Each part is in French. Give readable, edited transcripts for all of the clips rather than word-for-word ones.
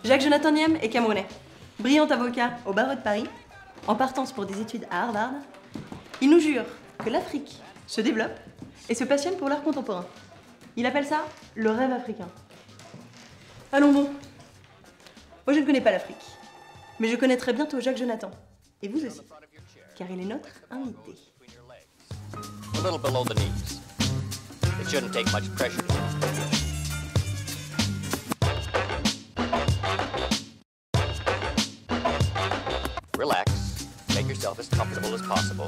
Jacques-Jonathan Nième est camerounais. Brillant avocat au barreau de Paris, en partance pour des études à Harvard, il nous jure que l'Afrique se développe et se passionne pour l'art contemporain. Il appelle ça le rêve africain. Allons bon. Moi je ne connais pas l'Afrique, mais je connaîtrai bientôt Jacques-Jonathan. Et vous aussi, car il est notre invité. A little below the knees. It shouldn't take much pressure to relax. Make yourself as comfortable as possible.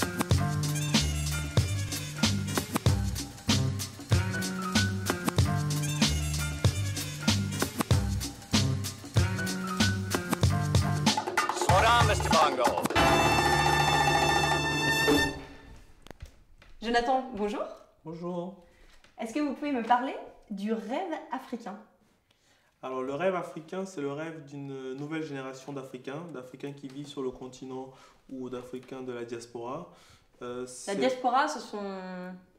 Slow down, Mr. Bongo. Jonathan, bonjour. Bonjour. Est-ce que vous pouvez me parler du rêve africain? Alors le rêve africain, c'est le rêve d'une nouvelle génération d'Africains qui vivent sur le continent ou d'Africains de la diaspora. La diaspora, ce sont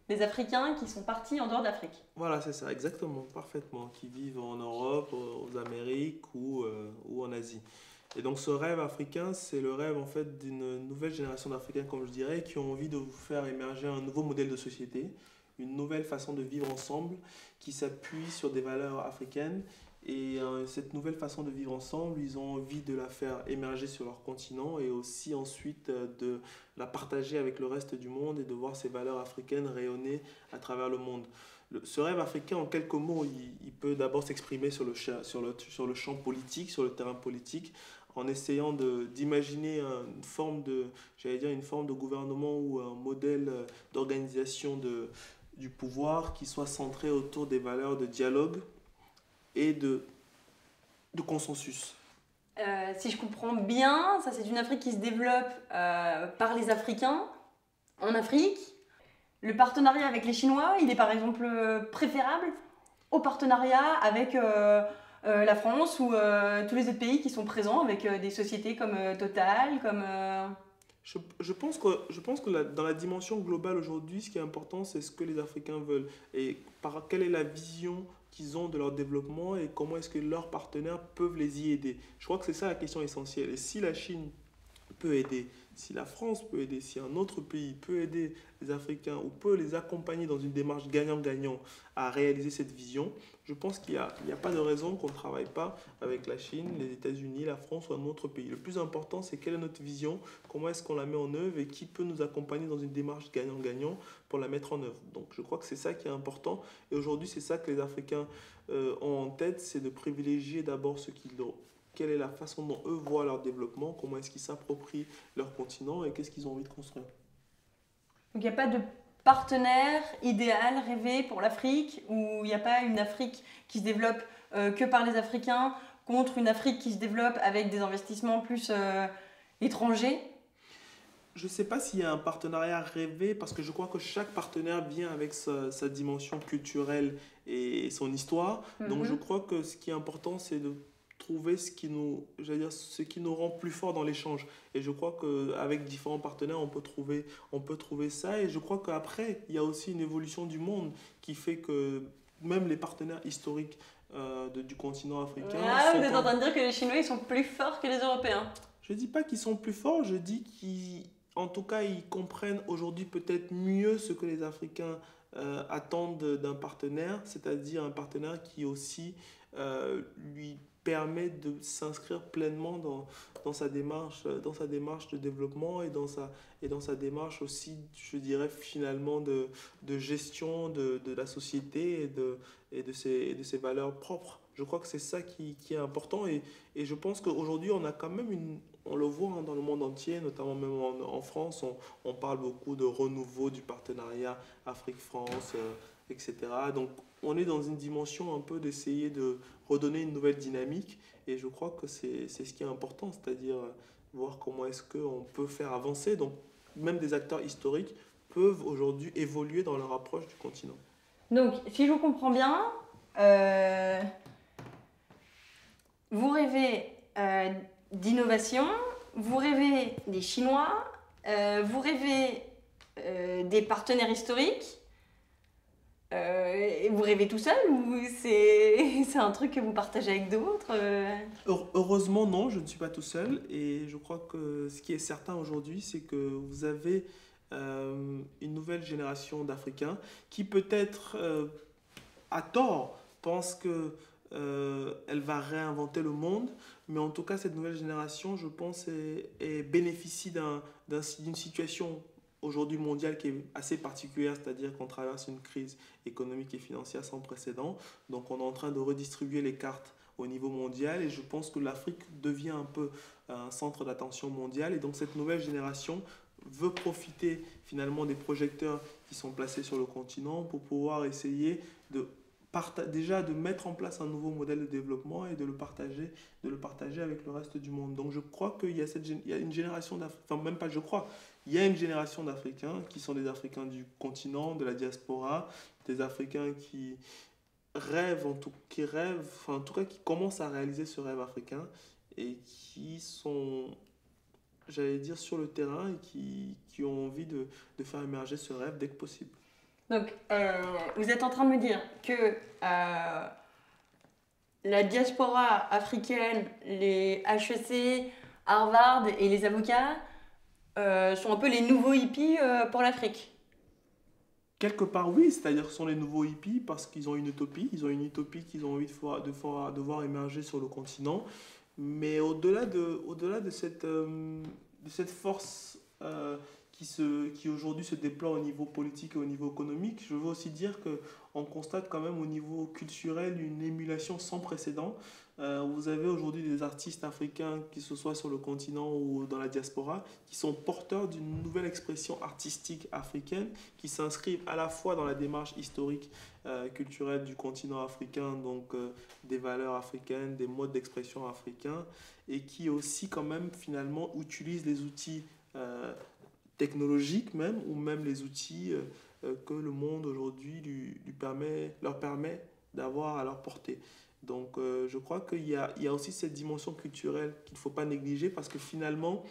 des Africains qui sont partis en dehors d'Afrique. Voilà, c'est ça, exactement, parfaitement, qui vivent en Europe, aux Amériques ou en Asie. Et donc ce rêve africain, c'est le rêve en fait d'une nouvelle génération d'Africains, comme je dirais, qui ont envie de vous faire émerger un nouveau modèle de société, une nouvelle façon de vivre ensemble qui s'appuie sur des valeurs africaines. Et cette nouvelle façon de vivre ensemble, ils ont envie de la faire émerger sur leur continent et aussi ensuite de la partager avec le reste du monde et de voir ces valeurs africaines rayonner à travers le monde. Ce rêve africain, en quelques mots, il peut d'abord s'exprimer sur le champ politique, sur le terrain politique, en essayant d'imaginer une forme de gouvernement ou un modèle d'organisation du pouvoir qui soit centré autour des valeurs de dialogue et de consensus. Si je comprends bien, ça c'est une Afrique qui se développe par les Africains en Afrique. Le partenariat avec les Chinois, il est par exemple préférable au partenariat avec la France ou tous les autres pays qui sont présents avec des sociétés comme Total, comme... Je pense que dans la dimension globale aujourd'hui, ce qui est important, c'est ce que les Africains veulent et quelle est la vision qu'ils ont de leur développement et comment est-ce que leurs partenaires peuvent les y aider. Je crois que c'est ça la question essentielle. Et si la Chine peut aider, si la France peut aider, si un autre pays peut aider les Africains ou peut les accompagner dans une démarche gagnant-gagnant à réaliser cette vision, je pense qu'il n'y a pas de raison qu'on ne travaille pas avec la Chine, les États-Unis, la France ou un autre pays. Le plus important, c'est quelle est notre vision, comment est-ce qu'on la met en œuvre et qui peut nous accompagner dans une démarche gagnant-gagnant pour la mettre en œuvre. Donc je crois que c'est ça qui est important. Et aujourd'hui, c'est ça que les Africains ont en tête, c'est de privilégier d'abord quelle est la façon dont eux voient leur développement, comment est-ce qu'ils s'approprient leur continent et qu'est-ce qu'ils ont envie de construire. Donc il n'y a pas de partenaire idéal, rêvé pour l'Afrique, où il n'y a pas une Afrique qui se développe que par les Africains contre une Afrique qui se développe avec des investissements plus étrangers? Je ne sais pas s'il y a un partenariat rêvé parce que je crois que chaque partenaire vient avec sa dimension culturelle et son histoire. Donc je crois que ce qui est important, c'est de trouver ce qui nous rend plus forts dans l'échange. Et je crois qu'avec différents partenaires, on peut trouver ça. Et je crois qu'après, il y a aussi une évolution du monde qui fait que même les partenaires historiques du continent africain... Ah, vous êtes en train de dire que les Chinois, ils sont plus forts que les Européens? Je ne dis pas qu'ils sont plus forts, je dis qu'en tout cas, ils comprennent aujourd'hui peut-être mieux ce que les Africains attendent d'un partenaire, c'est-à-dire un partenaire qui aussi lui permet de s'inscrire pleinement dans sa démarche de développement et dans sa démarche aussi, je dirais finalement, de gestion de la société et de ses valeurs propres. Je crois que c'est ça qui est important et je pense qu'aujourd'hui on a quand même on le voit dans le monde entier, notamment même en France, on parle beaucoup de renouveau du partenariat Afrique-France, etc. Donc on est dans une dimension un peu d'essayer de redonner une nouvelle dynamique et je crois que c'est ce qui est important, c'est-à-dire voir comment est-ce qu'on peut faire avancer. Donc même des acteurs historiques peuvent aujourd'hui évoluer dans leur approche du continent. Donc si je vous comprends bien, vous rêvez d'innovation, vous rêvez des Chinois, vous rêvez des partenaires historiques. Et vous rêvez tout seul ou c'est un truc que vous partagez avec d'autres Heureusement, non, je ne suis pas tout seul. Et je crois que ce qui est certain aujourd'hui, c'est que vous avez une nouvelle génération d'Africains qui peut-être, à tort, pense que elle va réinventer le monde. Mais en tout cas, cette nouvelle génération, je pense, bénéficie d'une situation aujourd'hui mondiale qui est assez particulière, c'est-à-dire qu'on traverse une crise économique et financière sans précédent. Donc on est en train de redistribuer les cartes au niveau mondial et je pense que l'Afrique devient un peu un centre d'attention mondial. Et donc cette nouvelle génération veut profiter finalement des projecteurs qui sont placés sur le continent pour pouvoir essayer déjà de mettre en place un nouveau modèle de développement et de le partager avec le reste du monde. Donc je crois qu'il y a une génération d'Africains, enfin même pas je crois, il y a une génération d'Africains qui sont des Africains du continent, de la diaspora, des Africains qui rêvent, en tout cas qui commencent à réaliser ce rêve africain et qui sont, j'allais dire, sur le terrain et qui ont envie de faire émerger ce rêve dès que possible. Donc, vous êtes en train de me dire que la diaspora africaine, les HEC, Harvard et les avocats sont un peu les nouveaux hippies pour l'Afrique. Quelque part, oui, c'est-à-dire que ce sont les nouveaux hippies parce qu'ils ont une utopie. Ils ont une utopie qu'ils ont envie de voir émerger sur le continent. Mais au-delà de cette force qui aujourd'hui se déploie au niveau politique et au niveau économique, je veux aussi dire qu'on constate quand même au niveau culturel une émulation sans précédent. Vous avez aujourd'hui des artistes africains, que ce soit sur le continent ou dans la diaspora, qui sont porteurs d'une nouvelle expression artistique africaine, qui s'inscrivent à la fois dans la démarche historique, culturelle du continent africain, donc des valeurs africaines, des modes d'expression africains, et qui aussi quand même finalement utilisent les outils technologiques même, ou même les outils que le monde aujourd'hui leur permet d'avoir à leur portée. Donc je crois qu'il y a aussi cette dimension culturelle qu'il ne faut pas négliger parce que finalement,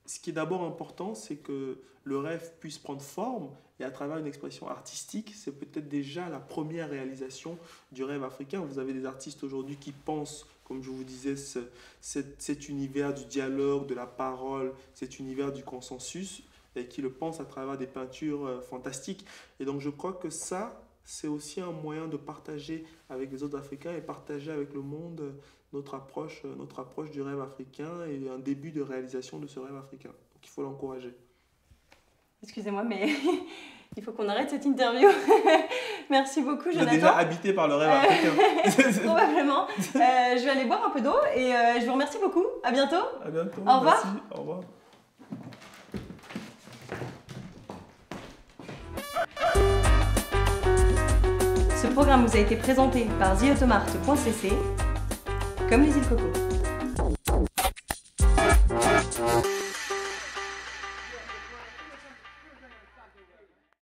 ce qui est d'abord important, c'est que le rêve puisse prendre forme et à travers une expression artistique, c'est peut-être déjà la première réalisation du rêve africain. Vous avez des artistes aujourd'hui qui pensent, comme je vous disais, cet univers du dialogue, de la parole, cet univers du consensus et qui le pensent à travers des peintures fantastiques. Et donc je crois que ça, c'est aussi un moyen de partager avec les autres Africains et partager avec le monde notre approche du rêve africain et un début de réalisation de ce rêve africain. Donc il faut l'encourager. Excusez-moi, mais il faut qu'on arrête cette interview. Merci beaucoup, Jonathan. Vous êtes déjà habité par le rêve africain. Probablement. Je vais aller boire un peu d'eau et je vous remercie beaucoup. À bientôt. À bientôt. Au revoir. Merci. Au revoir. Ce programme vous a été présenté par theautomart.cc, comme les îles Coco.